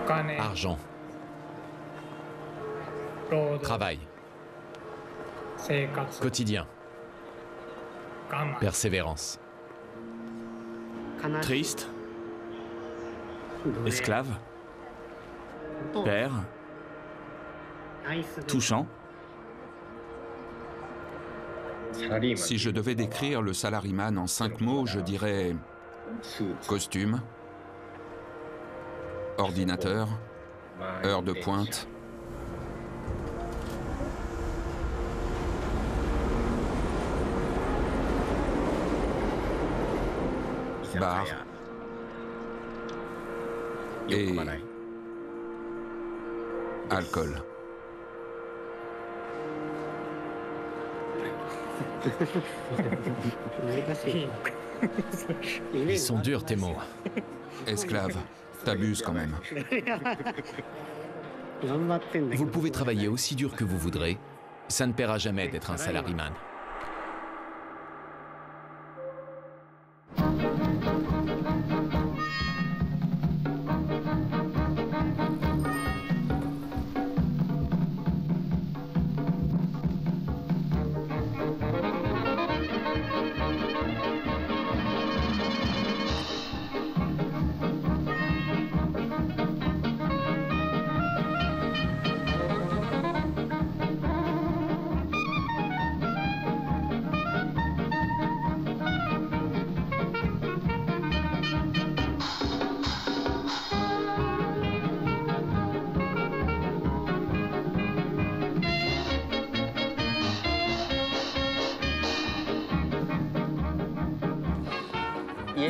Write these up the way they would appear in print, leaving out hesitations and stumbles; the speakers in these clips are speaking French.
Argent. Travail. Quotidien. Persévérance. Triste. Esclave. Père. Touchant. Si je devais décrire le salaryman en 5 mots, je dirais costume, ordinateur, heure de pointe, bar et alcool. Ils sont durs tes mots. Esclave, t'abuses quand même. Vous pouvez travailler aussi dur que vous voudrez. Ça ne paiera jamais d'être un salaryman.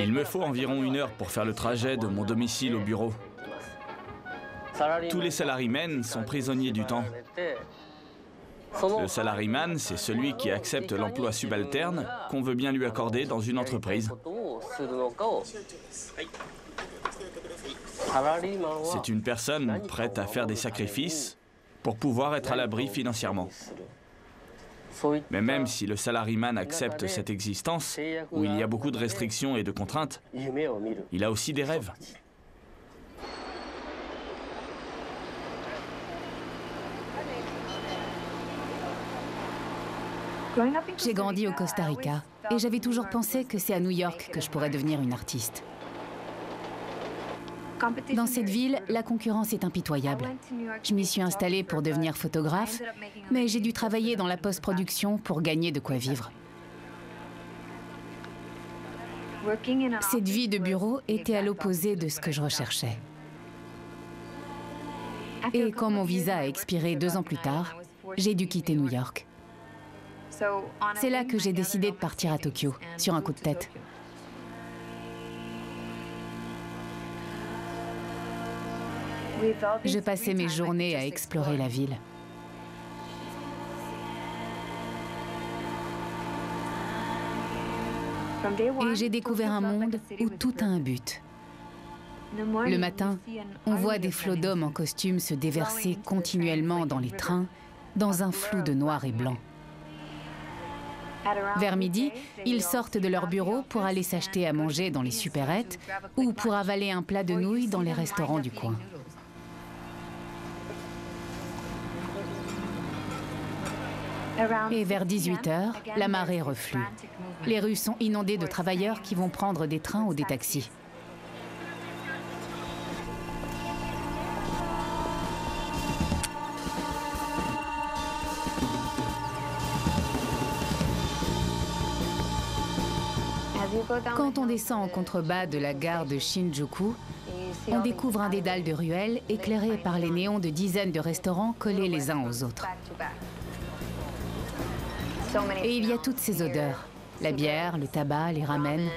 Il me faut environ 1 heure pour faire le trajet de mon domicile au bureau. Tous les salarymen sont prisonniers du temps. Le salaryman, c'est celui qui accepte l'emploi subalterne qu'on veut bien lui accorder dans une entreprise. C'est une personne prête à faire des sacrifices pour pouvoir être à l'abri financièrement. Mais même si le salaryman accepte cette existence, où il y a beaucoup de restrictions et de contraintes, il a aussi des rêves. J'ai grandi au Costa Rica et j'avais toujours pensé que c'est à New York que je pourrais devenir une artiste. Dans cette ville, la concurrence est impitoyable. Je m'y suis installée pour devenir photographe, mais j'ai dû travailler dans la post-production pour gagner de quoi vivre. Cette vie de bureau était à l'opposé de ce que je recherchais. Et quand mon visa a expiré 2 ans plus tard, j'ai dû quitter New York. C'est là que j'ai décidé de partir à Tokyo, sur un coup de tête. Je passais mes journées à explorer la ville. Et j'ai découvert un monde où tout a un but. Le matin, on voit des flots d'hommes en costume se déverser continuellement dans les trains, dans un flou de noir et blanc. Vers midi, ils sortent de leur bureau pour aller s'acheter à manger dans les supérettes ou pour avaler un plat de nouilles dans les restaurants du coin. Et vers 18 h, la marée reflue. Les rues sont inondées de travailleurs qui vont prendre des trains ou des taxis. Quand on descend en contrebas de la gare de Shinjuku, on découvre un dédale de ruelles éclairé par les néons de dizaines de restaurants collés les uns aux autres. Et il y a toutes ces odeurs, la bière, le tabac, les ramen.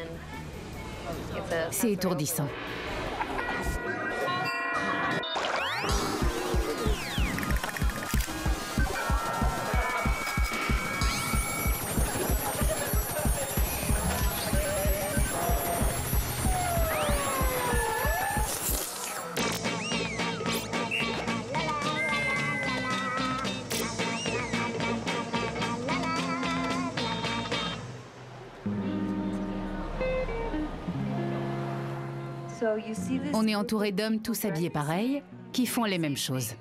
C'est étourdissant. On est entouré d'hommes tous habillés pareil, qui font les mêmes choses.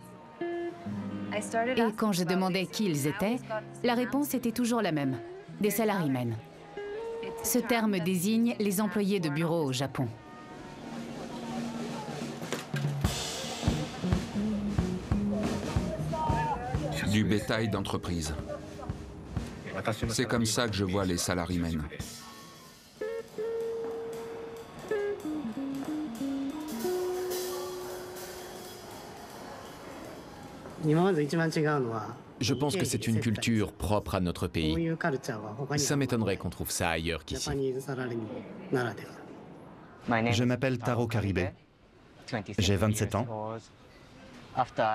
Et quand je demandais qui ils étaient, la réponse était toujours la même, des salarymen. Ce terme désigne les employés de bureau au Japon. Du bétail d'entreprise. C'est comme ça que je vois les salarymen. Je pense que c'est une culture propre à notre pays. Ça m'étonnerait qu'on trouve ça ailleurs qu'ici. Je m'appelle Taro Karibé. J'ai 27 ans.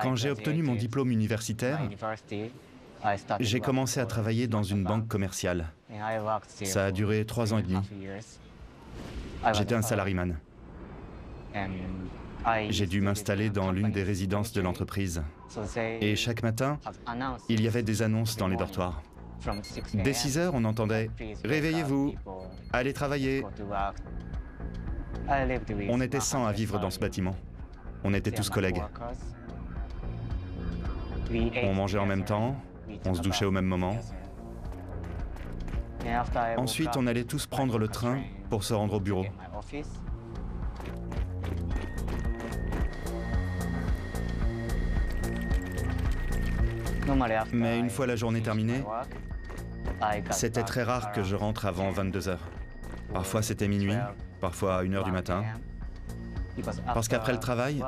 Quand j'ai obtenu mon diplôme universitaire, j'ai commencé à travailler dans une banque commerciale. Ça a duré 3 ans et demi. J'étais un salaryman. J'ai dû m'installer dans l'une des résidences de l'entreprise. Et chaque matin, il y avait des annonces dans les dortoirs. Dès 6 heures, on entendait « Réveillez-vous, allez travailler ». On était 100 à vivre dans ce bâtiment. On était tous collègues. On mangeait en même temps, on se douchait au même moment. Ensuite, on allait tous prendre le train pour se rendre au bureau. Mais une fois la journée terminée, c'était très rare que je rentre avant 22 heures. Parfois c'était minuit, parfois 1 heure du matin. Parce qu'après le travail,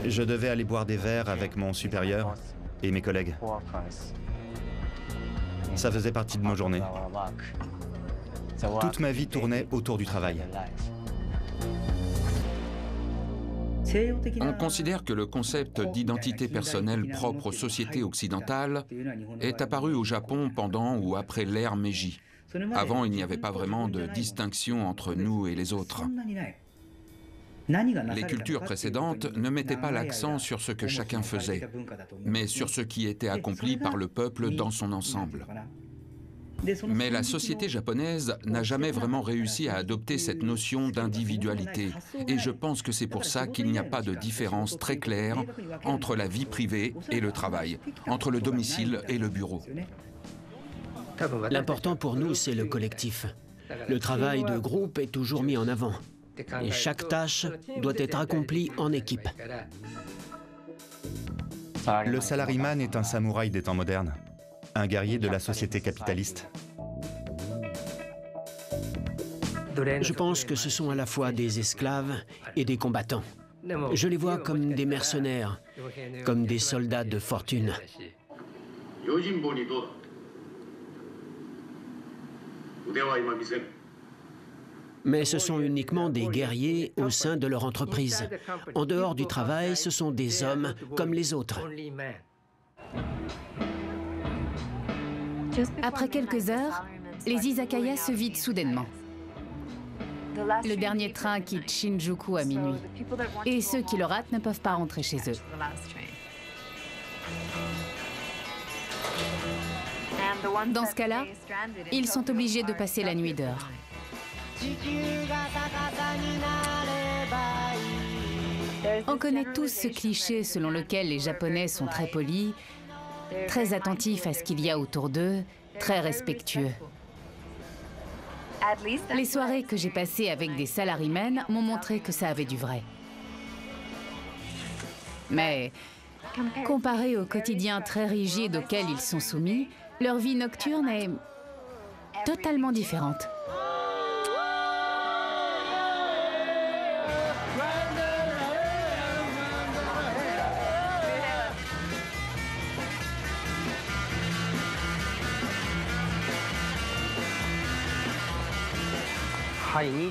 je devais aller boire des verres avec mon supérieur et mes collègues. Ça faisait partie de nos journées. Toute ma vie tournait autour du travail. On considère que le concept d'identité personnelle propre aux sociétés occidentales est apparu au Japon pendant ou après l'ère Meiji. Avant, il n'y avait pas vraiment de distinction entre nous et les autres. Les cultures précédentes ne mettaient pas l'accent sur ce que chacun faisait, mais sur ce qui était accompli par le peuple dans son ensemble. Mais la société japonaise n'a jamais vraiment réussi à adopter cette notion d'individualité. Et je pense que c'est pour ça qu'il n'y a pas de différence très claire entre la vie privée et le travail, entre le domicile et le bureau. L'important pour nous, c'est le collectif. Le travail de groupe est toujours mis en avant. Et chaque tâche doit être accomplie en équipe. Le salaryman est un samouraï des temps modernes. Un guerrier de la société capitaliste. Je pense que ce sont à la fois des esclaves et des combattants. Je les vois comme des mercenaires, comme des soldats de fortune. Mais ce sont uniquement des guerriers au sein de leur entreprise. En dehors du travail, ce sont des hommes comme les autres. Après quelques heures, les izakayas se vident soudainement. Le dernier train quitte Shinjuku à minuit. Et ceux qui le ratent ne peuvent pas rentrer chez eux. Dans ce cas-là, ils sont obligés de passer la nuit dehors. On connaît tous ce cliché selon lequel les Japonais sont très polis, très attentifs à ce qu'il y a autour d'eux, très respectueux. Les soirées que j'ai passées avec des salarymen m'ont montré que ça avait du vrai. Mais comparé au quotidien très rigide auquel ils sont soumis, leur vie nocturne est totalement différente.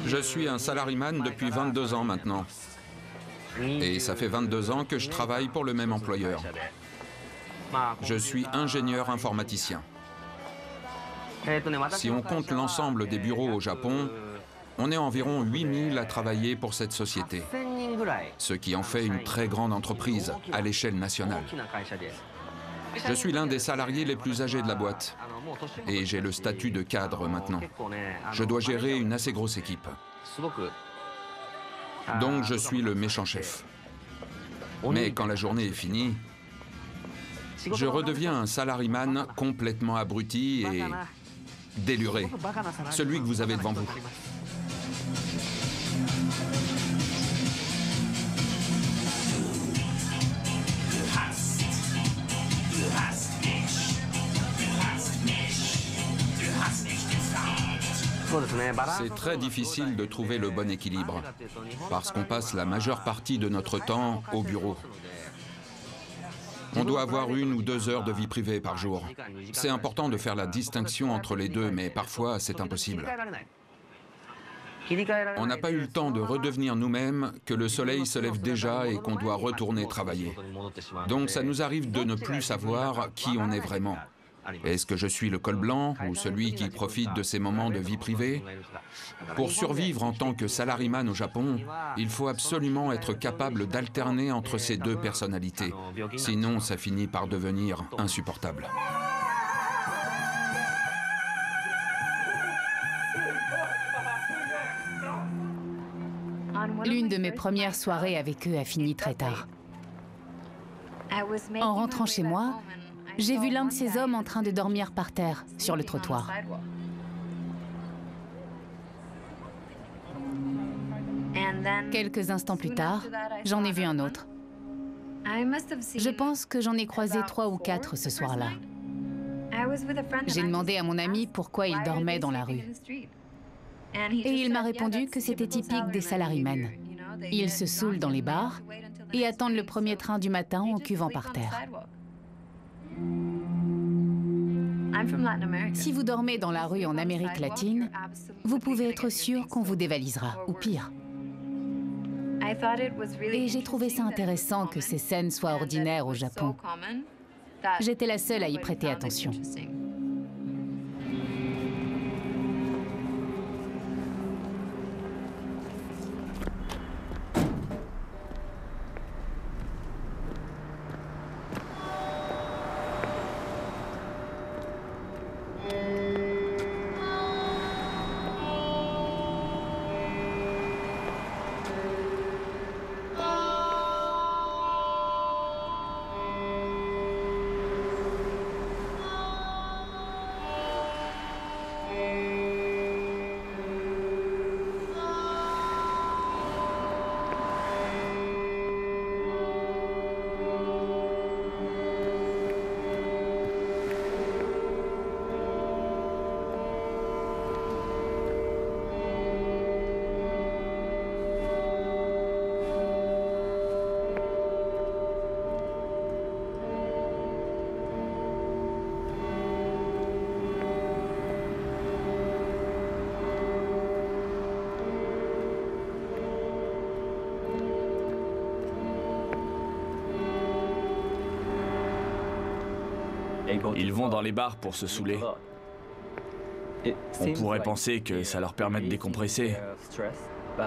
Je suis un salaryman depuis 22 ans maintenant. Et ça fait 22 ans que je travaille pour le même employeur. Je suis ingénieur informaticien. Si on compte l'ensemble des bureaux au Japon, on est environ 8000 à travailler pour cette société, ce qui en fait une très grande entreprise à l'échelle nationale. Je suis l'un des salariés les plus âgés de la boîte et j'ai le statut de cadre maintenant. Je dois gérer une assez grosse équipe. Donc je suis le méchant chef. Mais quand la journée est finie, je redeviens un salariman complètement abruti et déluré, celui que vous avez devant vous. C'est très difficile de trouver le bon équilibre, parce qu'on passe la majeure partie de notre temps au bureau. On doit avoir 1 ou 2 heures de vie privée par jour. C'est important de faire la distinction entre les deux, mais parfois c'est impossible. On n'a pas eu le temps de redevenir nous-mêmes, que le soleil se lève déjà et qu'on doit retourner travailler. Donc ça nous arrive de ne plus savoir qui on est vraiment. Est-ce que je suis le col blanc ou celui qui profite de ces moments de vie privée? Pour survivre en tant que salariman au Japon, il faut absolument être capable d'alterner entre ces deux personnalités. Sinon, ça finit par devenir insupportable. L'une de mes premières soirées avec eux a fini très tard. En rentrant chez moi, j'ai vu l'un de ces hommes en train de dormir par terre, sur le trottoir. Quelques instants plus tard, j'en ai vu un autre. Je pense que j'en ai croisé 3 ou 4 ce soir-là. J'ai demandé à mon ami pourquoi il dormait dans la rue. Et il m'a répondu que c'était typique des salarymen. Ils se saoulent dans les bars et attendent le premier train du matin en cuvant par terre. Si vous dormez dans la rue en Amérique latine, vous pouvez être sûr qu'on vous dévalisera, ou pire. Et j'ai trouvé ça intéressant que ces scènes soient ordinaires au Japon. J'étais la seule à y prêter attention. Ils vont dans les bars pour se saouler. On pourrait penser que ça leur permet de décompresser.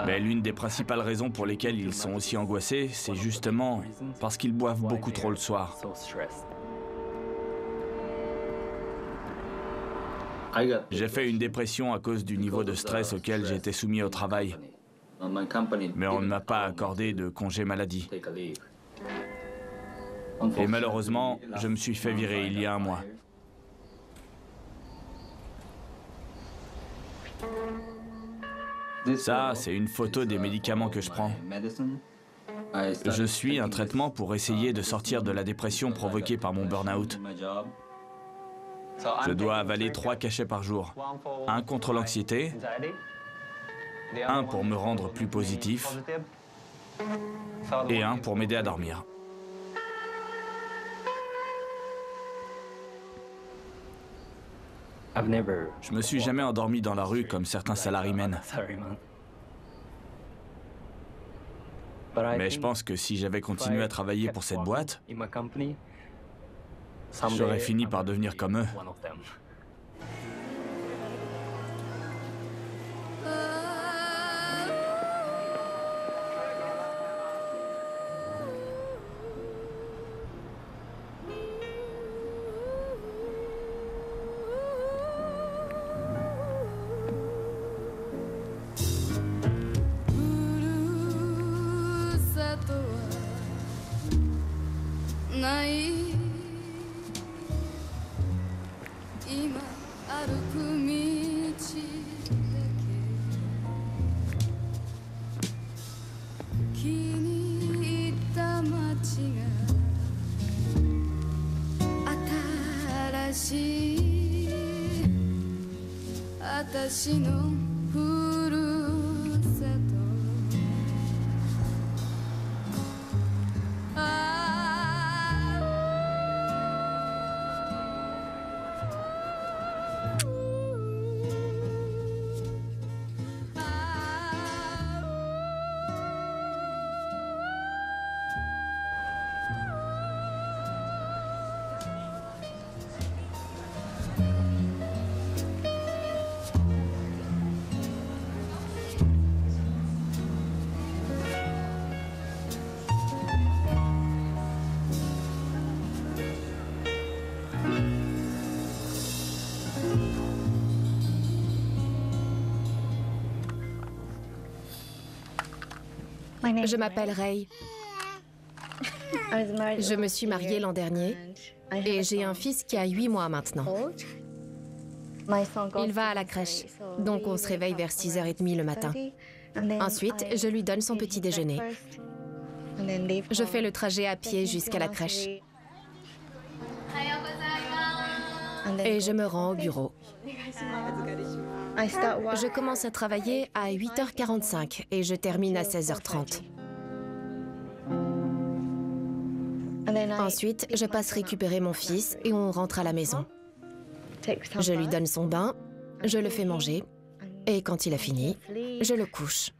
Mais l'une des principales raisons pour lesquelles ils sont aussi angoissés, c'est justement parce qu'ils boivent beaucoup trop le soir. J'ai fait une dépression à cause du niveau de stress auquel j'ai été soumis au travail. Mais on ne m'a pas accordé de congé maladie. Et malheureusement, je me suis fait virer il y a 1 mois. Ça, c'est une photo des médicaments que je prends. Je suis un traitement pour essayer de sortir de la dépression provoquée par mon burn-out. Je dois avaler 3 cachets par jour. 1 contre l'anxiété, 1 pour me rendre plus positif et 1 pour m'aider à dormir. Je me suis jamais endormi dans la rue comme certains salarymen. Mais je pense que si j'avais continué à travailler pour cette boîte, j'aurais fini par devenir comme eux. 私のふるさとJe m'appelle Ray. Je me suis mariée l'an dernier et j'ai un fils qui a 8 mois maintenant. Il va à la crèche, donc on se réveille vers 6h30 le matin. Ensuite, je lui donne son petit déjeuner. Je fais le trajet à pied jusqu'à la crèche. Et je me rends au bureau. Je commence à travailler à 8h45 et je termine à 16h30. Ensuite, je passe récupérer mon fils et on rentre à la maison. Je lui donne son bain, je le fais manger et quand il a fini, je le couche.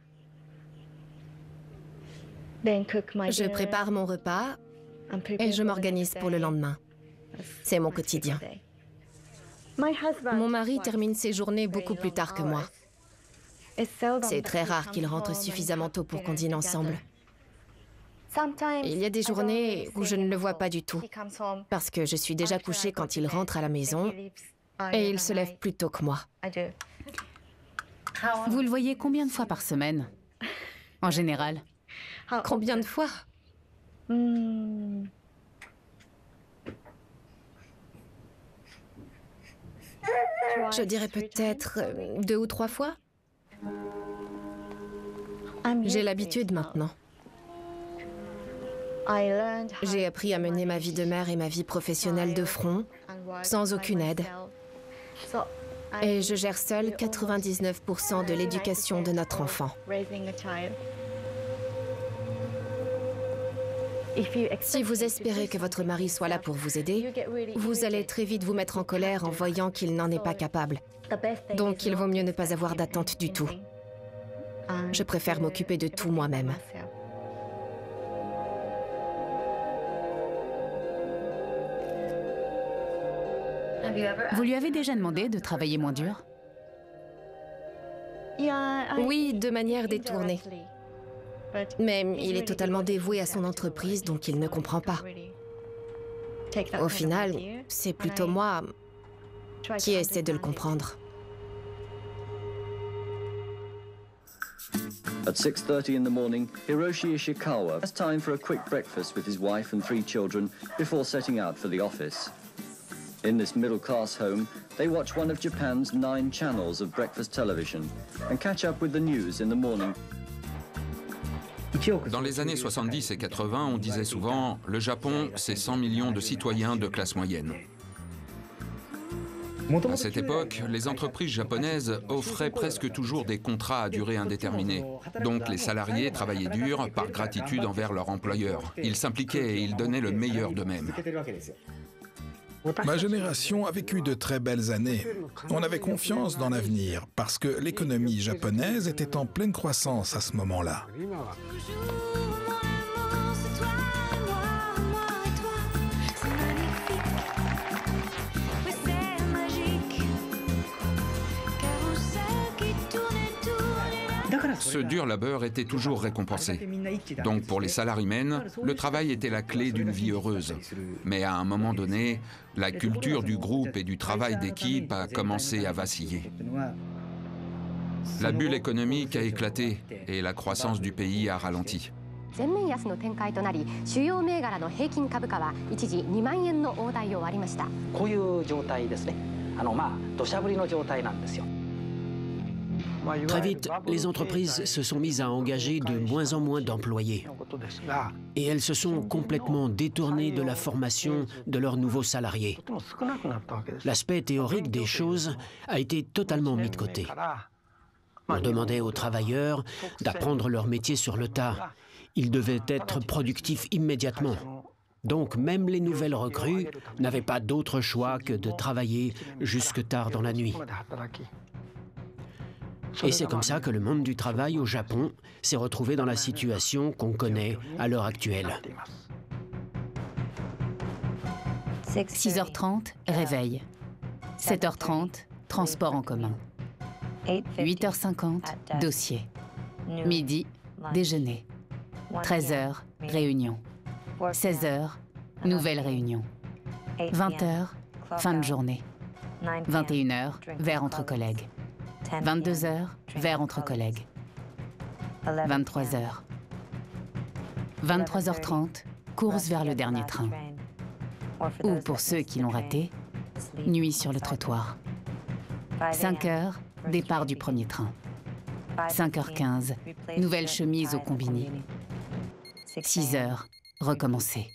Je prépare mon repas et je m'organise pour le lendemain. C'est mon quotidien. Mon mari termine ses journées beaucoup plus tard que moi. C'est très rare qu'il rentre suffisamment tôt pour qu'on dîne ensemble. Il y a des journées où je ne le vois pas du tout, parce que je suis déjà couchée quand il rentre à la maison et il se lève plus tôt que moi. Vous le voyez combien de fois par semaine, en général? Combien de fois? Je dirais peut-être 2 ou 3 fois. J'ai l'habitude maintenant. J'ai appris à mener ma vie de mère et ma vie professionnelle de front, sans aucune aide. Et je gère seule 99% de l'éducation de notre enfant. Si vous espérez que votre mari soit là pour vous aider, vous allez très vite vous mettre en colère en voyant qu'il n'en est pas capable. Donc il vaut mieux ne pas avoir d'attente du tout. Je préfère m'occuper de tout moi-même. Vous lui avez déjà demandé de travailler moins dur? Oui, de manière détournée. Mais il est totalement dévoué à son entreprise, donc il ne comprend pas. Au final, c'est plutôt moi qui essaie de le comprendre. At 6:30 in the morning, Hiroshi Ishikawa has time for a quick breakfast with his wife and 3 children before setting out for the office. In this middle-class home, they watch one of Japan's 9 channels of breakfast television and catch up with the news in the morning. Dans les années 70 et 80, on disait souvent « Le Japon, c'est 100 millions de citoyens de classe moyenne ». À cette époque, les entreprises japonaises offraient presque toujours des contrats à durée indéterminée. Donc les salariés travaillaient dur par gratitude envers leur employeur. Ils s'impliquaient et ils donnaient le meilleur d'eux-mêmes. Ma génération a vécu de très belles années. On avait confiance dans l'avenir parce que l'économie japonaise était en pleine croissance à ce moment-là. Ce dur labeur était toujours récompensé. Donc pour les salarymen, le travail était la clé d'une vie heureuse. Mais à un moment donné, la culture du groupe et du travail d'équipe a commencé à vaciller. La bulle économique a éclaté et la croissance du pays a ralenti. 全面安の展開となり、主要銘柄の平均株価は一時2万円の大台を割りました。こういう状態ですね。土砂降りの状態なんですよ。Très vite, les entreprises se sont mises à engager de moins en moins d'employés. Et elles se sont complètement détournées de la formation de leurs nouveaux salariés. L'aspect théorique des choses a été totalement mis de côté. On demandait aux travailleurs d'apprendre leur métier sur le tas. Ils devaient être productifs immédiatement. Donc même les nouvelles recrues n'avaient pas d'autre choix que de travailler jusque tard dans la nuit. Et c'est comme ça que le monde du travail au Japon s'est retrouvé dans la situation qu'on connaît à l'heure actuelle. 6h30, réveil. 7h30, transport en commun. 8h50, dossier. Midi, déjeuner. 13h, réunion. 16h, nouvelle réunion. 20h, fin de journée. 21h, verre entre collègues. 22h, verre entre collègues. 23h. 23h30, course vers le dernier train. Ou pour ceux qui l'ont raté, nuit sur le trottoir. 5h, départ du premier train. 5h15, nouvelle chemise au combiné. 6h, recommencer.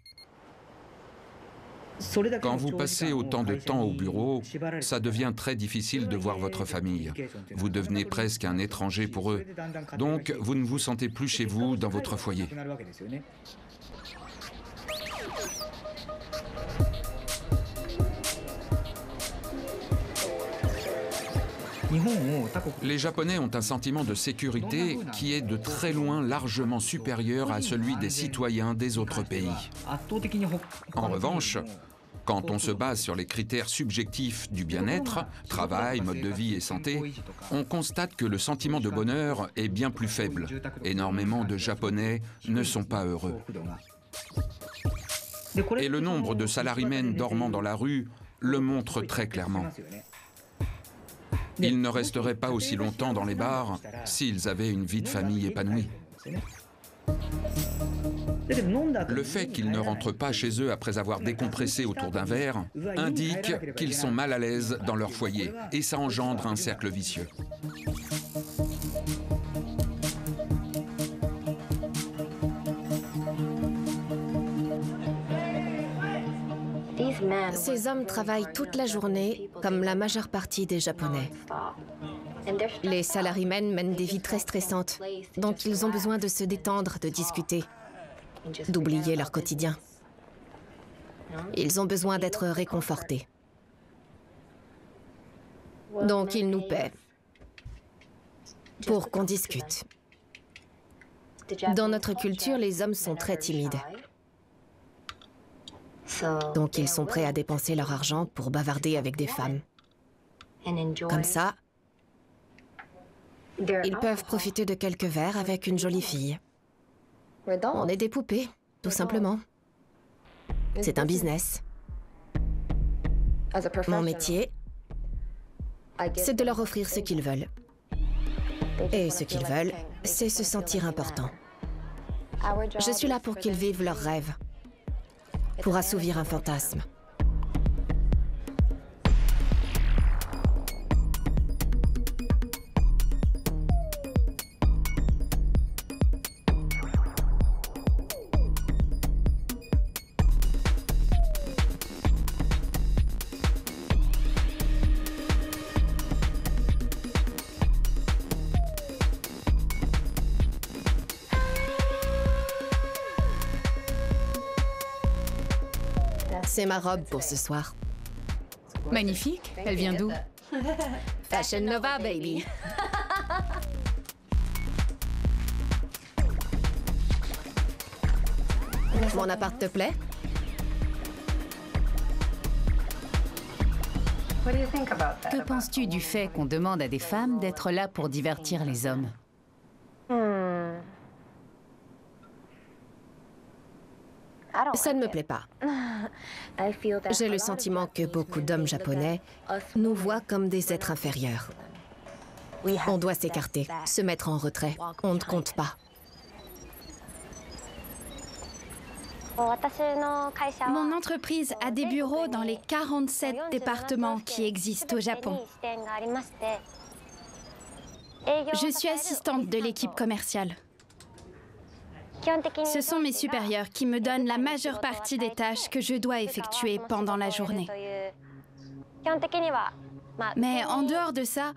Quand vous passez autant de temps au bureau, ça devient très difficile de voir votre famille. Vous devenez presque un étranger pour eux. Donc, vous ne vous sentez plus chez vous dans votre foyer. Les Japonais ont un sentiment de sécurité qui est de très loin largement supérieur à celui des citoyens des autres pays. En revanche, quand on se base sur les critères subjectifs du bien-être, travail, mode de vie et santé, on constate que le sentiment de bonheur est bien plus faible. Énormément de Japonais ne sont pas heureux. Et le nombre de salarymen dormant dans la rue le montre très clairement. Ils ne resteraient pas aussi longtemps dans les bars s'ils avaient une vie de famille épanouie. Le fait qu'ils ne rentrent pas chez eux après avoir décompressé autour d'un verre indique qu'ils sont mal à l'aise dans leur foyer et ça engendre un cercle vicieux. Ces hommes travaillent toute la journée, comme la majeure partie des Japonais. Les salarymen mènent des vies très stressantes, donc ils ont besoin de se détendre, de discuter, d'oublier leur quotidien. Ils ont besoin d'être réconfortés. Donc ils nous paient pour qu'on discute. Dans notre culture, les hommes sont très timides. Donc ils sont prêts à dépenser leur argent pour bavarder avec des femmes. Comme ça, ils peuvent profiter de quelques verres avec une jolie fille. On est des poupées, tout simplement. C'est un business. Mon métier, c'est de leur offrir ce qu'ils veulent. Et ce qu'ils veulent, c'est se sentir important. Je suis là pour qu'ils vivent leurs rêves, pour assouvir un fantasme. C'est ma robe pour ce soir. Magnifique. Elle vient d'où? Fashion Nova, baby. Mon appart te plaît? Que penses-tu du fait qu'on demande à des femmes d'être là pour divertir les hommes? Ça ne me plaît pas. J'ai le sentiment que beaucoup d'hommes japonais nous voient comme des êtres inférieurs. On doit s'écarter, se mettre en retrait. On ne compte pas. Mon entreprise a des bureaux dans les 47 départements qui existent au Japon. Je suis assistante de l'équipe commerciale. Ce sont mes supérieurs qui me donnent la majeure partie des tâches que je dois effectuer pendant la journée. Mais en dehors de ça,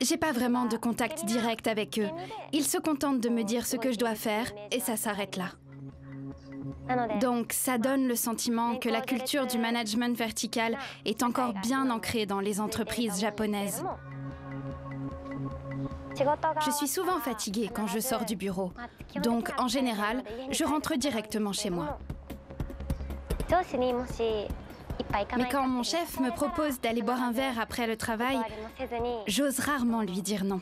j'ai pas vraiment de contact direct avec eux. Ils se contentent de me dire ce que je dois faire et ça s'arrête là. Donc ça donne le sentiment que la culture du management vertical est encore bien ancrée dans les entreprises japonaises. Je suis souvent fatiguée quand je sors du bureau, donc en général, je rentre directement chez moi. Mais quand mon chef me propose d'aller boire un verre après le travail, j'ose rarement lui dire non.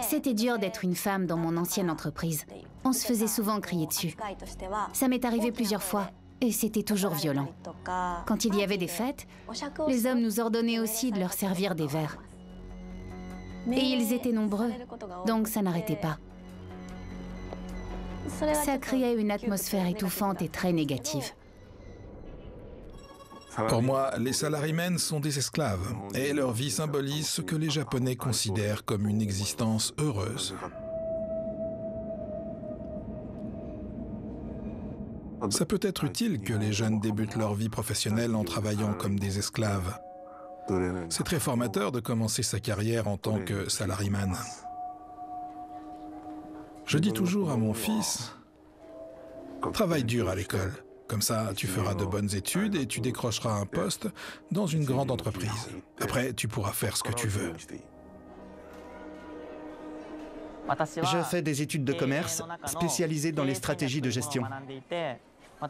C'était dur d'être une femme dans mon ancienne entreprise. On se faisait souvent crier dessus. Ça m'est arrivé plusieurs fois. Et c'était toujours violent. Quand il y avait des fêtes, les hommes nous ordonnaient aussi de leur servir des verres. Et ils étaient nombreux, donc ça n'arrêtait pas. Ça créait une atmosphère étouffante et très négative. Pour moi, les salarymen sont des esclaves, et leur vie symbolise ce que les Japonais considèrent comme une existence heureuse. Ça peut être utile que les jeunes débutent leur vie professionnelle en travaillant comme des esclaves. C'est très formateur de commencer sa carrière en tant que salaryman. Je dis toujours à mon fils, travaille dur à l'école. Comme ça, tu feras de bonnes études et tu décrocheras un poste dans une grande entreprise. Après, tu pourras faire ce que tu veux. Je fais des études de commerce spécialisées dans les stratégies de gestion.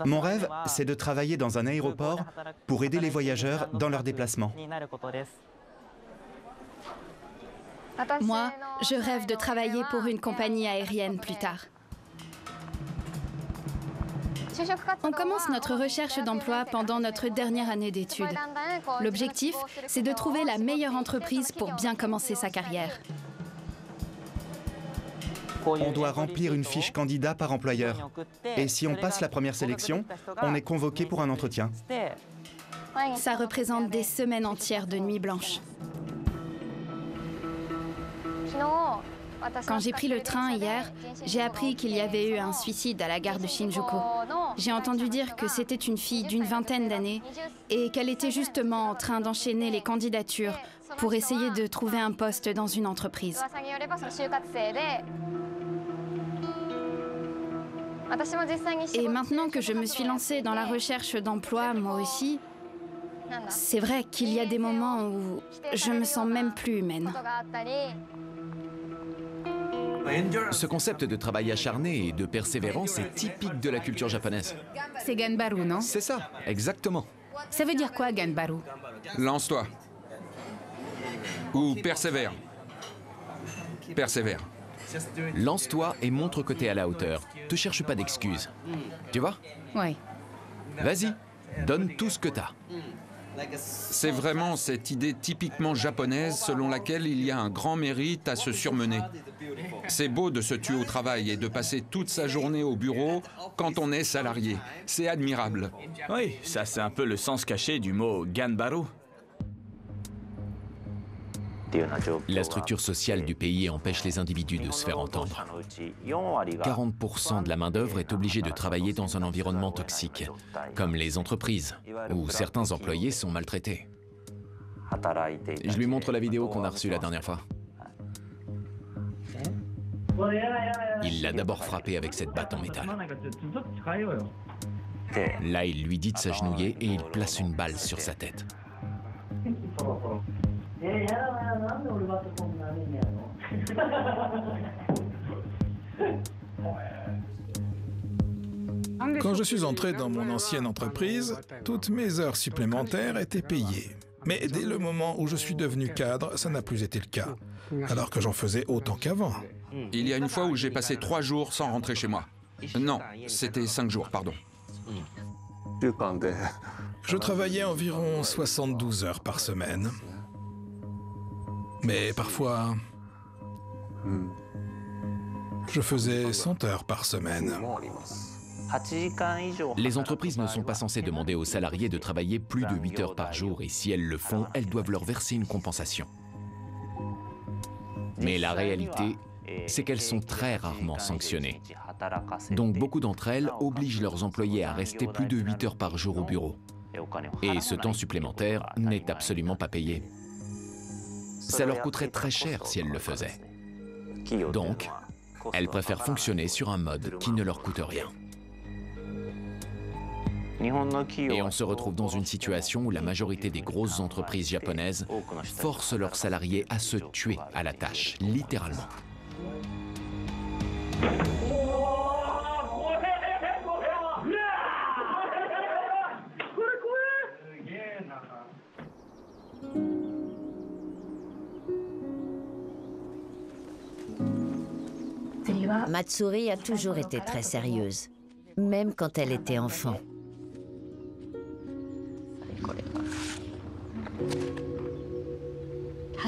Mon rêve, c'est de travailler dans un aéroport pour aider les voyageurs dans leurs déplacements. Moi, je rêve de travailler pour une compagnie aérienne plus tard. On commence notre recherche d'emploi pendant notre dernière année d'études. L'objectif, c'est de trouver la meilleure entreprise pour bien commencer sa carrière. On doit remplir une fiche candidat par employeur. Et si on passe la première sélection, on est convoqué pour un entretien. Ça représente des semaines entières de nuits blanches. Quand j'ai pris le train hier, j'ai appris qu'il y avait eu un suicide à la gare de Shinjuku. J'ai entendu dire que c'était une fille d'une vingtaine d'années et qu'elle était justement en train d'enchaîner les candidatures pour essayer de trouver un poste dans une entreprise. Et maintenant que je me suis lancée dans la recherche d'emploi, moi aussi, c'est vrai qu'il y a des moments où je me sens même plus humaine. Ce concept de travail acharné et de persévérance est typique de la culture japonaise. C'est Ganbaru, non? C'est ça, exactement. Ça veut dire quoi, Ganbaru? Lance-toi. Ou persévère. Persévère. Lance-toi et montre que t'es à la hauteur. Te cherche pas d'excuses. Tu vois? Ouais. Vas-y, donne tout ce que t'as. C'est vraiment cette idée typiquement japonaise selon laquelle il y a un grand mérite à se surmener. C'est beau de se tuer au travail et de passer toute sa journée au bureau quand on est salarié. C'est admirable. Oui, ça c'est un peu le sens caché du mot ganbaru. La structure sociale du pays empêche les individus de se faire entendre. 40% de la main-d'œuvre est obligée de travailler dans un environnement toxique, comme les entreprises, où certains employés sont maltraités. Je lui montre la vidéo qu'on a reçue la dernière fois. Il l'a d'abord frappé avec cette batte en métal. Là, il lui dit de s'agenouiller et il place une balle sur sa tête. Quand je suis entré dans mon ancienne entreprise, toutes mes heures supplémentaires étaient payées. Mais dès le moment où je suis devenu cadre, ça n'a plus été le cas, alors que j'en faisais autant qu'avant. Il y a une fois où j'ai passé 3 jours sans rentrer chez moi. Non, c'était 5 jours, pardon. Je travaillais environ 72 heures par semaine. Mais parfois, je faisais 100 heures par semaine. Les entreprises ne sont pas censées demander aux salariés de travailler plus de 8 heures par jour et si elles le font, elles doivent leur verser une compensation. Mais la réalité, c'est qu'elles sont très rarement sanctionnées. Donc beaucoup d'entre elles obligent leurs employés à rester plus de 8 heures par jour au bureau. Et ce temps supplémentaire n'est absolument pas payé. Ça leur coûterait très cher si elles le faisaient. Donc, elles préfèrent fonctionner sur un mode qui ne leur coûte rien. Et on se retrouve dans une situation où la majorité des grosses entreprises japonaises forcent leurs salariés à se tuer à la tâche, littéralement. Matsuri a toujours été très sérieuse, même quand elle était enfant.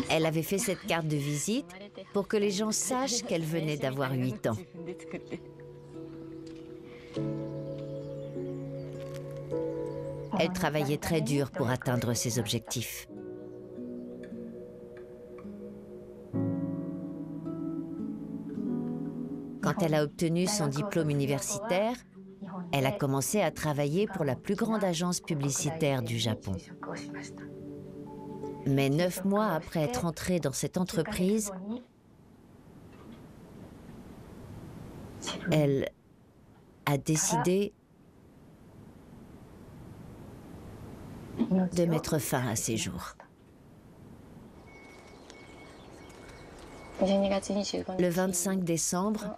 Elle avait fait cette carte de visite pour que les gens sachent qu'elle venait d'avoir 8 ans. Elle travaillait très dur pour atteindre ses objectifs. Quand elle a obtenu son diplôme universitaire, elle a commencé à travailler pour la plus grande agence publicitaire du Japon. Mais 9 mois après être entrée dans cette entreprise, elle a décidé de mettre fin à ses jours. Le 25 décembre,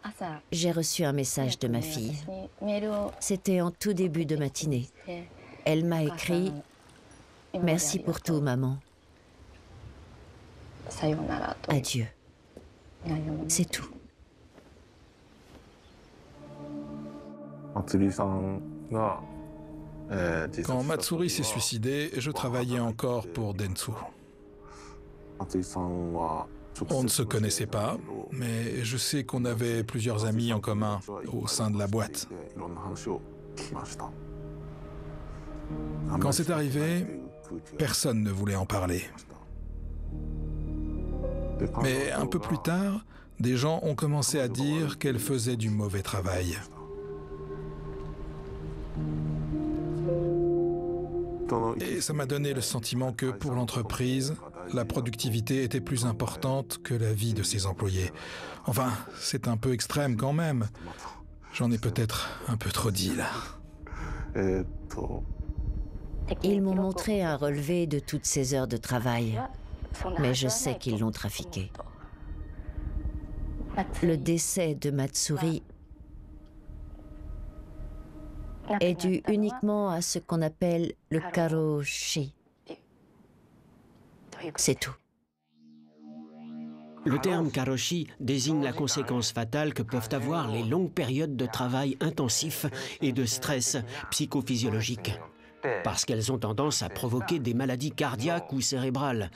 j'ai reçu un message de ma fille. C'était en tout début de matinée. Elle m'a écrit « Merci pour tout, maman. Adieu. » C'est tout. Quand Matsuri s'est suicidée, je travaillais encore pour Dentsu. On ne se connaissait pas, mais je sais qu'on avait plusieurs amis en commun au sein de la boîte. Quand c'est arrivé, personne ne voulait en parler. Mais un peu plus tard, des gens ont commencé à dire qu'elle faisait du mauvais travail. Et ça m'a donné le sentiment que pour l'entreprise, la productivité était plus importante que la vie de ses employés. Enfin, c'est un peu extrême quand même. J'en ai peut-être un peu trop dit là. Ils m'ont montré un relevé de toutes ces heures de travail, mais je sais qu'ils l'ont trafiqué. Le décès de Matsuri est dû uniquement à ce qu'on appelle le karoshi. C'est tout. Le terme karoshi désigne la conséquence fatale que peuvent avoir les longues périodes de travail intensif et de stress psychophysiologique, parce qu'elles ont tendance à provoquer des maladies cardiaques ou cérébrales,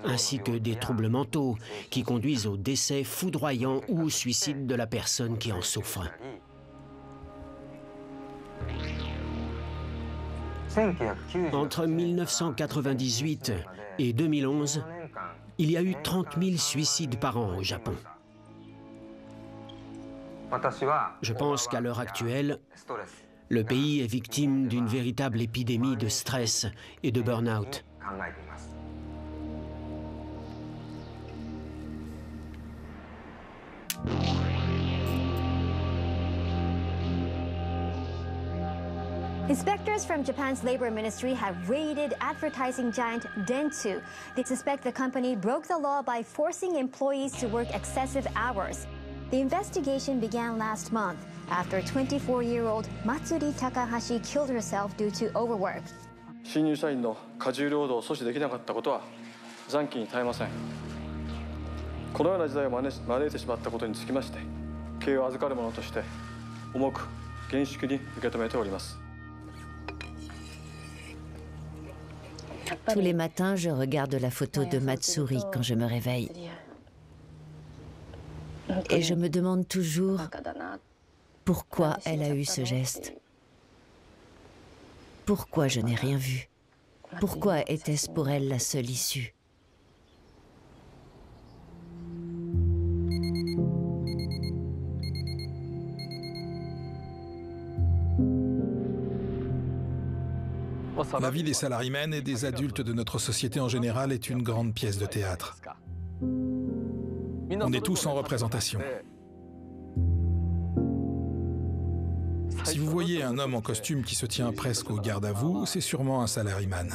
ainsi que des troubles mentaux qui conduisent au décès foudroyant ou au suicide de la personne qui en souffre. Entre 1998 et 2011, il y a eu 30 000 suicides par an au Japon. Je pense qu'à l'heure actuelle, le pays est victime d'une véritable épidémie de stress et de burn-out. Inspectors from Japan's labor ministry have raided advertising giant Dentsu. They suspect the company broke the law by forcing employees to work excessive hours. The investigation began last month after 24-year-old Matsuri Takahashi killed herself due to overwork. 新入社員の過重労働を阻止できなかったことは残機に耐えません。このような時代を招いてしまったことにつきまして、経営を預かる者として重く厳粛に受け止めております。 Tous les matins, je regarde la photo de Matsuri quand je me réveille. Et je me demande toujours Pourquoi elle a eu ce geste? Pourquoi je n'ai rien vu? Pourquoi était-ce pour elle la seule issue? La vie des salarymen et des adultes de notre société en général est une grande pièce de théâtre. On est tous en représentation. Si vous voyez un homme en costume qui se tient presque au garde à vous, c'est sûrement un salaryman.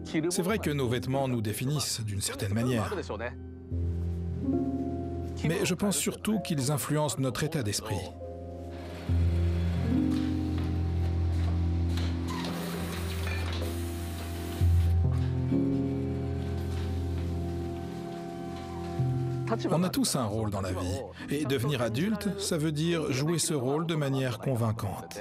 C'est vrai que nos vêtements nous définissent d'une certaine manière. Mais je pense surtout qu'ils influencent notre état d'esprit. On a tous un rôle dans la vie, et devenir adulte, ça veut dire jouer ce rôle de manière convaincante.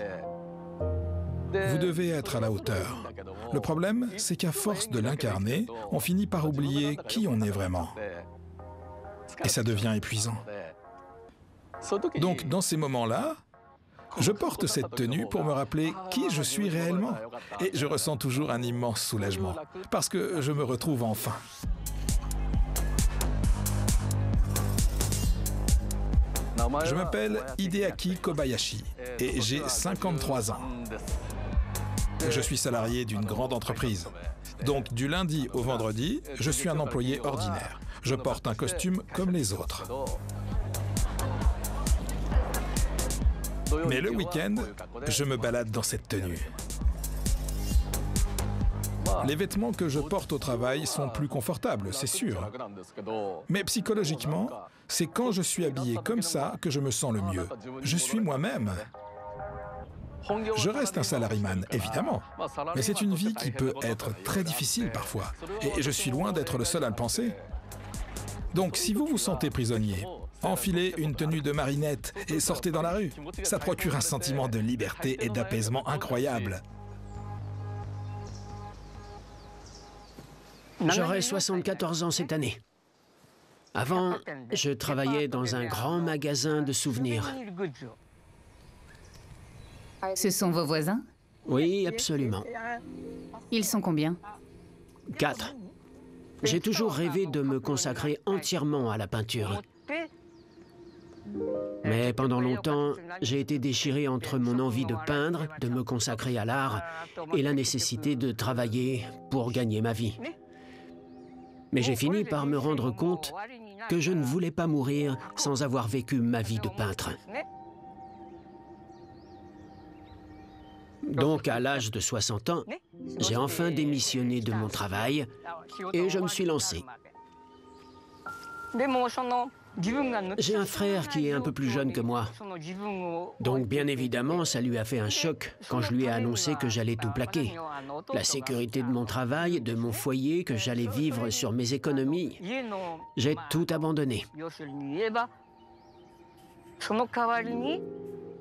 Vous devez être à la hauteur. Le problème, c'est qu'à force de l'incarner, on finit par oublier qui on est vraiment. Et ça devient épuisant. Donc, dans ces moments-là, je porte cette tenue pour me rappeler qui je suis réellement. Et je ressens toujours un immense soulagement, parce que je me retrouve enfin. Je m'appelle Hideaki Kobayashi et j'ai 53 ans. Je suis salarié d'une grande entreprise. Donc du lundi au vendredi, je suis un employé ordinaire. Je porte un costume comme les autres. Mais le week-end, je me balade dans cette tenue. Les vêtements que je porte au travail sont plus confortables, c'est sûr. Mais psychologiquement, c'est quand je suis habillé comme ça que je me sens le mieux. Je suis moi-même. Je reste un salaryman, évidemment. Mais c'est une vie qui peut être très difficile parfois. Et je suis loin d'être le seul à le penser. Donc si vous vous sentez prisonnier, enfilez une tenue de marinette et sortez dans la rue. Ça procure un sentiment de liberté et d'apaisement incroyable. J'aurai 74 ans cette année. Avant, je travaillais dans un grand magasin de souvenirs. Ce sont vos voisins? Oui, absolument. Ils sont combien? 4. J'ai toujours rêvé de me consacrer entièrement à la peinture. Mais pendant longtemps, j'ai été déchiré entre mon envie de peindre, de me consacrer à l'art, et la nécessité de travailler pour gagner ma vie. Mais j'ai fini par me rendre compte que je ne voulais pas mourir sans avoir vécu ma vie de peintre. Donc, à l'âge de 60 ans, j'ai enfin démissionné de mon travail et je me suis lancé. J'ai un frère qui est un peu plus jeune que moi. Donc, bien évidemment, ça lui a fait un choc quand je lui ai annoncé que j'allais tout plaquer. La sécurité de mon travail, de mon foyer, que j'allais vivre sur mes économies. J'ai tout abandonné.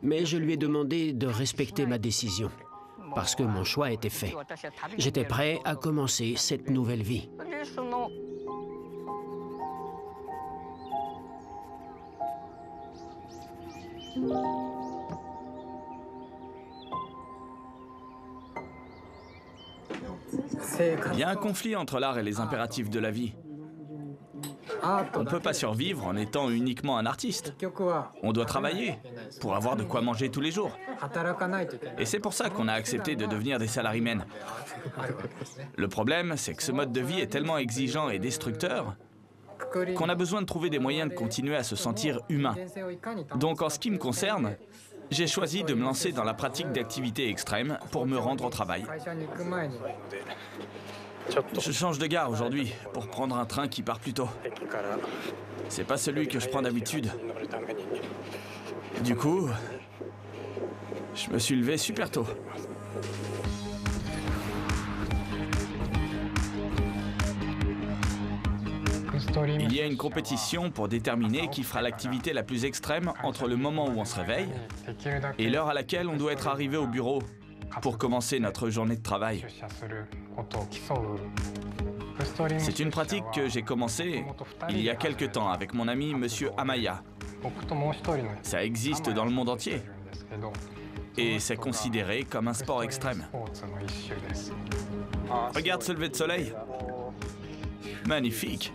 Mais je lui ai demandé de respecter ma décision, parce que mon choix était fait. J'étais prêt à commencer cette nouvelle vie. Il y a un conflit entre l'art et les impératifs de la vie. On ne peut pas survivre en étant uniquement un artiste. On doit travailler pour avoir de quoi manger tous les jours. Et c'est pour ça qu'on a accepté de devenir des salarymen. Le problème, c'est que ce mode de vie est tellement exigeant et destructeur qu'on a besoin de trouver des moyens de continuer à se sentir humain. Donc en ce qui me concerne, j'ai choisi de me lancer dans la pratique d'activités extrêmes pour me rendre au travail. Je change de gare aujourd'hui pour prendre un train qui part plus tôt. C'est pas celui que je prends d'habitude. Du coup, je me suis levé super tôt. Il y a une compétition pour déterminer qui fera l'activité la plus extrême entre le moment où on se réveille et l'heure à laquelle on doit être arrivé au bureau pour commencer notre journée de travail. C'est une pratique que j'ai commencée il y a quelque temps avec mon ami Monsieur Amaya. Ça existe dans le monde entier. Et c'est considéré comme un sport extrême. Regarde ce lever de soleil. Magnifique.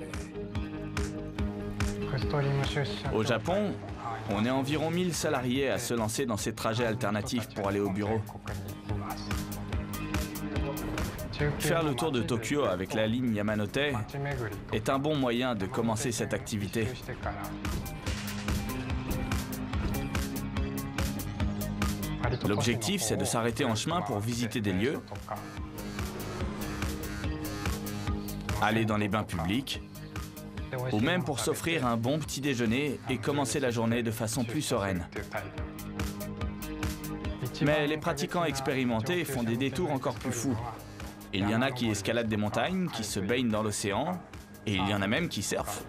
Au Japon, on est environ 1000 salariés à se lancer dans ces trajets alternatifs pour aller au bureau. Faire le tour de Tokyo avec la ligne Yamanote est un bon moyen de commencer cette activité. L'objectif, c'est de s'arrêter en chemin pour visiter des lieux, aller dans les bains publics, ou même pour s'offrir un bon petit déjeuner et commencer la journée de façon plus sereine. Mais les pratiquants expérimentés font des détours encore plus fous. Il y en a qui escaladent des montagnes, qui se baignent dans l'océan, et il y en a même qui surfent.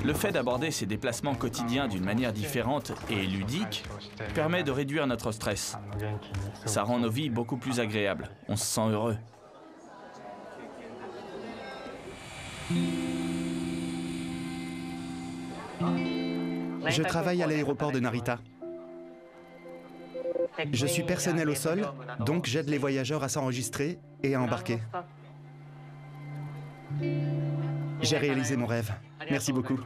Le fait d'aborder ces déplacements quotidiens d'une manière différente et ludique permet de réduire notre stress. Ça rend nos vies beaucoup plus agréables. On se sent heureux. Je travaille à l'aéroport de Narita. Je suis personnel au sol, donc j'aide les voyageurs à s'enregistrer et à embarquer. J'ai réalisé mon rêve. Merci beaucoup.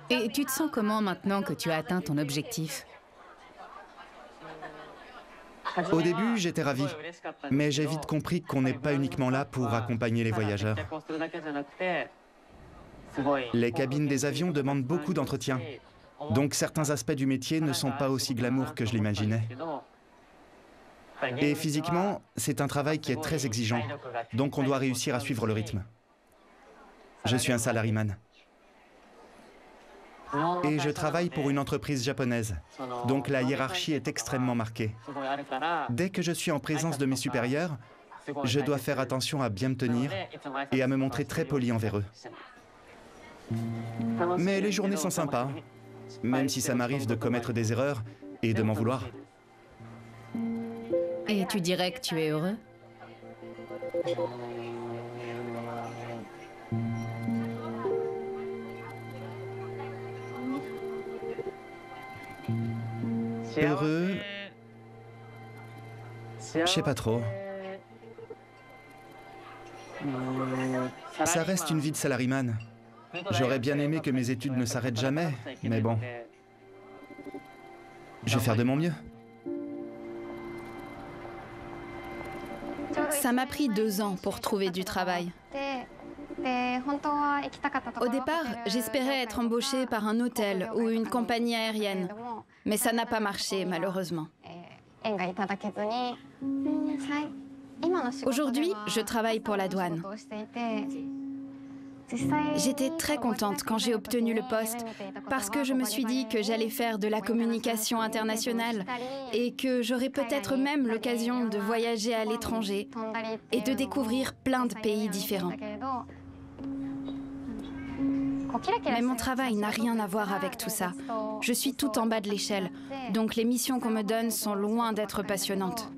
Et tu te sens comment maintenant que tu as atteint ton objectif? Au début, j'étais ravi, mais j'ai vite compris qu'on n'est pas uniquement là pour accompagner les voyageurs. Les cabines des avions demandent beaucoup d'entretien, donc certains aspects du métier ne sont pas aussi glamour que je l'imaginais. Et physiquement, c'est un travail qui est très exigeant, donc on doit réussir à suivre le rythme. Je suis un salariman. Et je travaille pour une entreprise japonaise, donc la hiérarchie est extrêmement marquée. Dès que je suis en présence de mes supérieurs, je dois faire attention à bien me tenir et à me montrer très poli envers eux. Mais les journées sont sympas, même si ça m'arrive de commettre des erreurs et de m'en vouloir. Et tu dirais que tu es heureux? Heureux? Je sais pas trop. Ça reste une vie de salariman. J'aurais bien aimé que mes études ne s'arrêtent jamais, mais bon. Je vais faire de mon mieux. Ça m'a pris 2 ans pour trouver du travail. Au départ, j'espérais être embauchée par un hôtel ou une compagnie aérienne, mais ça n'a pas marché, malheureusement. Aujourd'hui, je travaille pour la douane. J'étais très contente quand j'ai obtenu le poste parce que je me suis dit que j'allais faire de la communication internationale et que j'aurais peut-être même l'occasion de voyager à l'étranger et de découvrir plein de pays différents. Mais mon travail n'a rien à voir avec tout ça. Je suis tout en bas de l'échelle, donc les missions qu'on me donne sont loin d'être passionnantes.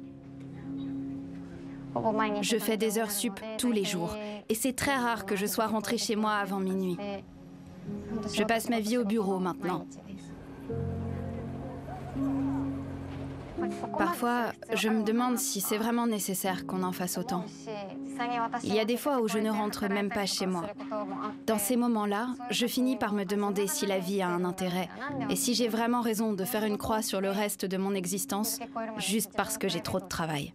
Je fais des heures sup tous les jours, et c'est très rare que je sois rentrée chez moi avant minuit. Je passe ma vie au bureau maintenant. Parfois, je me demande si c'est vraiment nécessaire qu'on en fasse autant. Il y a des fois où je ne rentre même pas chez moi. Dans ces moments-là, je finis par me demander si la vie a un intérêt et si j'ai vraiment raison de faire une croix sur le reste de mon existence juste parce que j'ai trop de travail.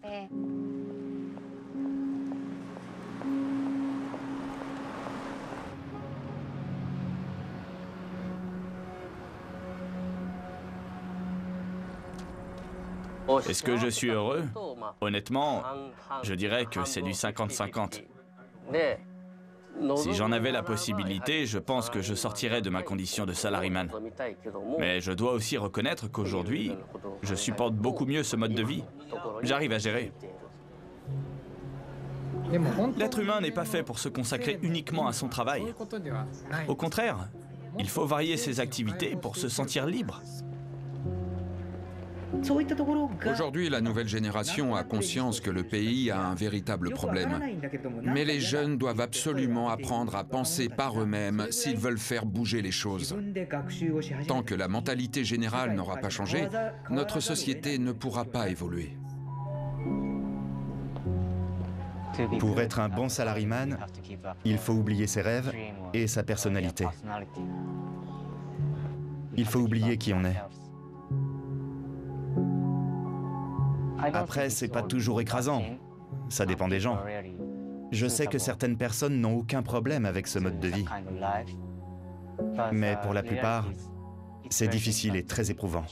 Est-ce que je suis heureux? Honnêtement, je dirais que c'est du 50-50. Si j'en avais la possibilité, je pense que je sortirais de ma condition de salariman. Mais je dois aussi reconnaître qu'aujourd'hui, je supporte beaucoup mieux ce mode de vie. J'arrive à gérer. L'être humain n'est pas fait pour se consacrer uniquement à son travail. Au contraire, il faut varier ses activités pour se sentir libre. Aujourd'hui, la nouvelle génération a conscience que le pays a un véritable problème. Mais les jeunes doivent absolument apprendre à penser par eux-mêmes s'ils veulent faire bouger les choses. Tant que la mentalité générale n'aura pas changé, notre société ne pourra pas évoluer. Pour être un bon salariman, il faut oublier ses rêves et sa personnalité. Il faut oublier qui on est. Après, c'est pas toujours écrasant. Ça dépend des gens. Je sais que certaines personnes n'ont aucun problème avec ce mode de vie. Mais pour la plupart, c'est difficile et très éprouvant.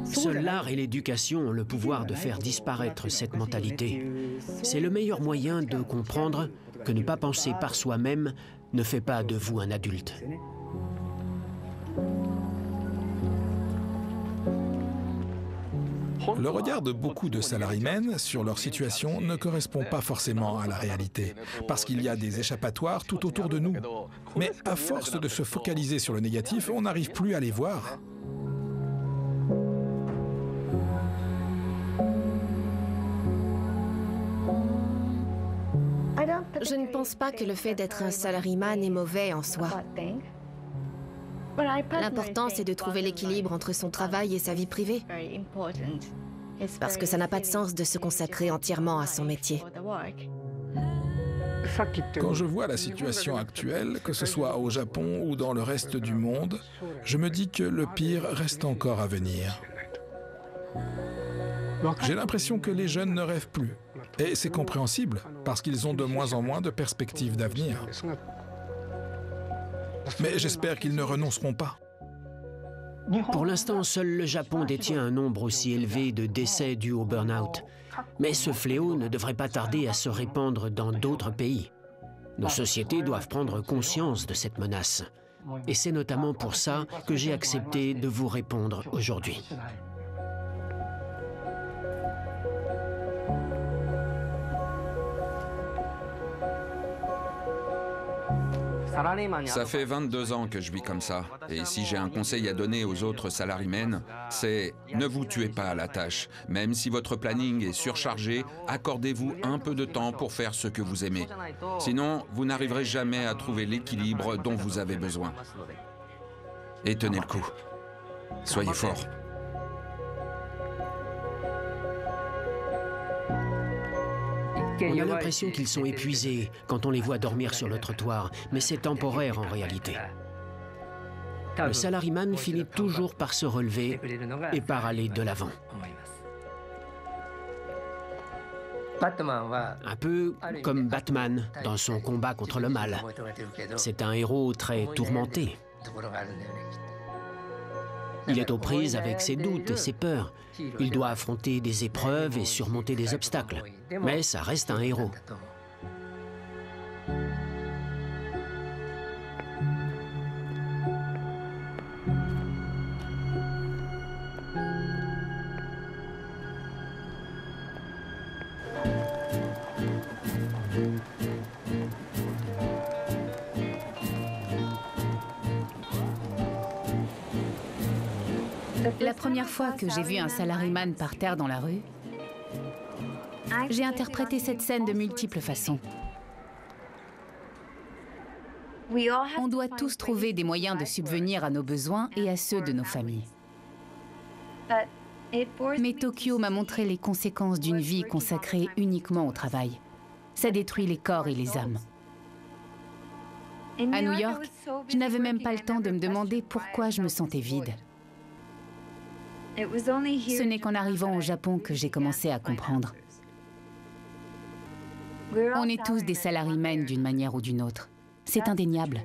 Seul l'art et l'éducation ont le pouvoir de faire disparaître cette mentalité. C'est le meilleur moyen de comprendre que ne pas penser par soi-même ne fait pas de vous un adulte. Le regard de beaucoup de salarymen sur leur situation ne correspond pas forcément à la réalité, parce qu'il y a des échappatoires tout autour de nous. Mais à force de se focaliser sur le négatif, on n'arrive plus à les voir. Je ne pense pas que le fait d'être un salariman est mauvais en soi. L'important, c'est de trouver l'équilibre entre son travail et sa vie privée. Parce que ça n'a pas de sens de se consacrer entièrement à son métier. Quand je vois la situation actuelle, que ce soit au Japon ou dans le reste du monde, je me dis que le pire reste encore à venir. J'ai l'impression que les jeunes ne rêvent plus. Et c'est compréhensible, parce qu'ils ont de moins en moins de perspectives d'avenir. Mais j'espère qu'ils ne renonceront pas. Pour l'instant, seul le Japon détient un nombre aussi élevé de décès dus au burn-out. Mais ce fléau ne devrait pas tarder à se répandre dans d'autres pays. Nos sociétés doivent prendre conscience de cette menace. Et c'est notamment pour ça que j'ai accepté de vous répondre aujourd'hui. Ça fait 22 ans que je vis comme ça. Et si j'ai un conseil à donner aux autres salarymen, c'est ne vous tuez pas à la tâche. Même si votre planning est surchargé, accordez-vous un peu de temps pour faire ce que vous aimez. Sinon, vous n'arriverez jamais à trouver l'équilibre dont vous avez besoin. Et tenez le coup. Soyez forts. On a l'impression qu'ils sont épuisés quand on les voit dormir sur le trottoir, mais c'est temporaire en réalité. Le salariman finit toujours par se relever et par aller de l'avant. Un peu comme Batman dans son combat contre le mal. C'est un héros très tourmenté. Il est aux prises avec ses doutes et ses peurs. Il doit affronter des épreuves et surmonter des obstacles. Mais ça reste un héros. La première fois que j'ai vu un salariman par terre dans la rue, j'ai interprété cette scène de multiples façons. On doit tous trouver des moyens de subvenir à nos besoins et à ceux de nos familles. Mais Tokyo m'a montré les conséquences d'une vie consacrée uniquement au travail. Ça détruit les corps et les âmes. À New York, je n'avais même pas le temps de me demander pourquoi je me sentais vide. Ce n'est qu'en arrivant au Japon que j'ai commencé à comprendre. On est tous des salarymen d'une manière ou d'une autre. C'est indéniable.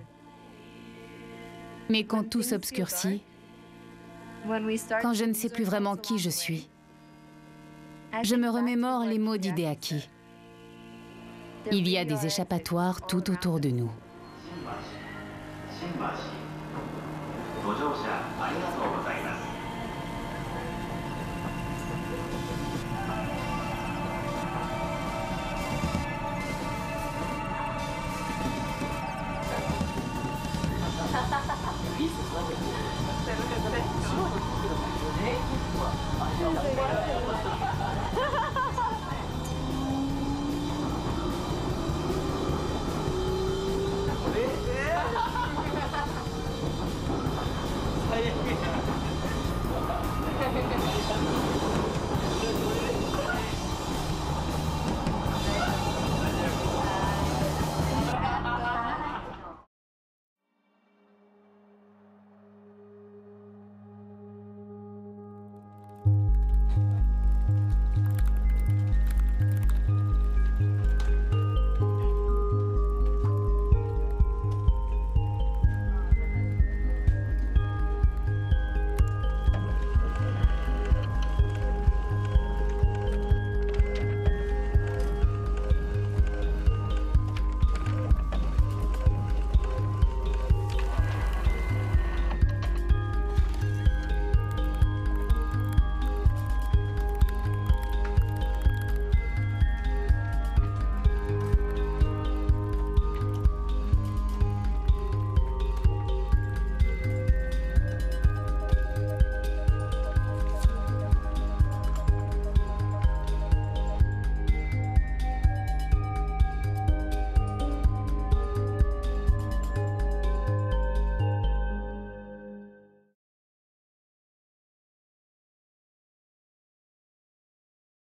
Mais quand tout s'obscurcit, quand je ne sais plus vraiment qui je suis, je me remémore les mots d'Hideaki. Il y a des échappatoires tout autour de nous.